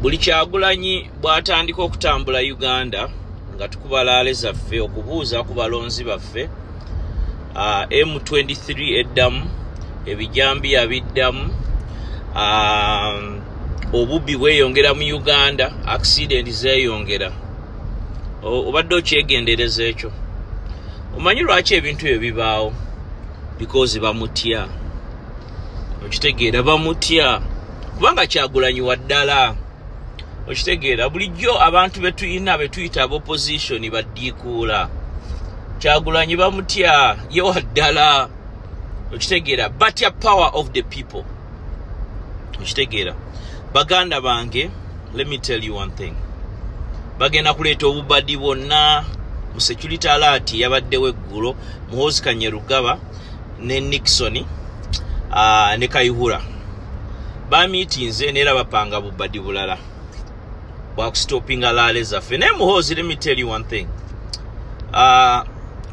buli Kyagulanyi bw'atandika okutambula Uganda nga tukubalaale zaffe okubuuza ku balonzi baffe M23 eddamu ebijambiya biddamu obubbi bweyongera mu Uganda accident zeeyongera obadde okyegendereza ekyo omanyi lwaki ebintu ebyo bibaawo because bamutya okitegeera bamutya kubanga Kyagulanyi waddala okitegeera bulijjo abantu betuyina betuyita opposition baddiikuula Kyagulanyi bamutya ye waddala okitegeera batya power of the people okitegeera baganda bange let me tell you one thing bagenda kuleeta obubadi bwonna mu security alert yabaddewo eggulo Muhoozi Kanyerugaba ne Nixon ne Kayihura bamiitinze neera bapanga bubadi bulala bwakustoping alaale zaffe naye Muhoozi let me tell you one thing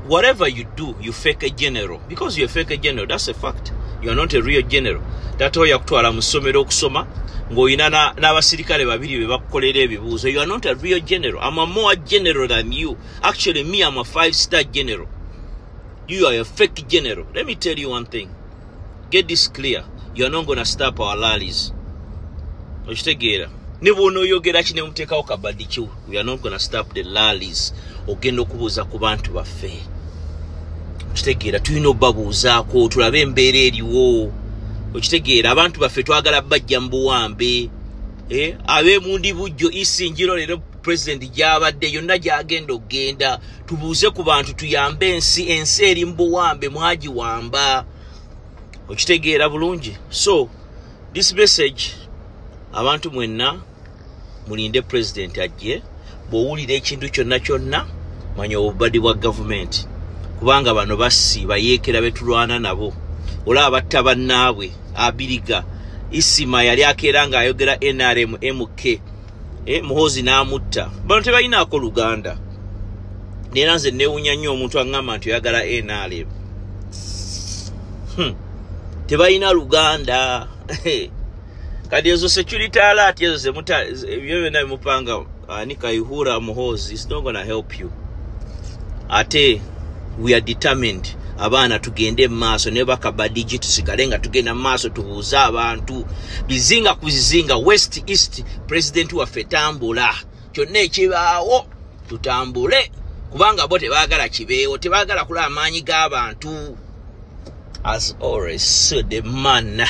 whatever you do you fake a general because you're a fake general that's a fact you are not a real general tatoya kutwala mu ssomero okusoma ng'oyina n'abasirikale babiri be bakukolera ebibuuzo you are not a real general I'm a more general than you actually me I'm a 5-star general you are a fake general let me tell you one thing get this clear you are not going to stop our rallies okitegeera ne bw'onooyogera ki ne muteekawo kabadi ki we are not going to stop the rallies ogenda okubuuza ku bantu baffe okitegeera tulina obbabuuzaako tulabe embeera eriwo okitegeera abantu baffe twagala bajja mu buwambe ab'emundi bujjo isinjiro leero president gy'abadde yonna gy'agenda okgenda tubuuze ku bantu tuyambe ensi eri mu buwambe mwagiwamba okitegeera bulungi so this message abantu mwenna mulinde president ajje bw'owulira ekintu kyonna manya obubadi bwa government kubanga bano bassi bayeekera betulwana nabo olaba batta bannaabwe abiriga isima yali akeera ng'ayogera NRM MK Muhoozi n'amutta bano tebalinaako Luganda neera nze neewunya nnyo omuntu aŋŋamba nti oyagala NRM tebalina Luganda kati ezo security alert ezo ebyo byonna bimupanga ani Kayihura Muhoozi it's not gonna help you ate we are determined abaana tugende maaso ne bakabadiji tusigale nga tugenda maaso tubuuza abantu bizinga kuzizinga west east president waffe tambula kyonna ekibaawo tutambule kubanga bo tebaagala kibeewo tebaagala kulaba amaanyi g'abantu as always said the man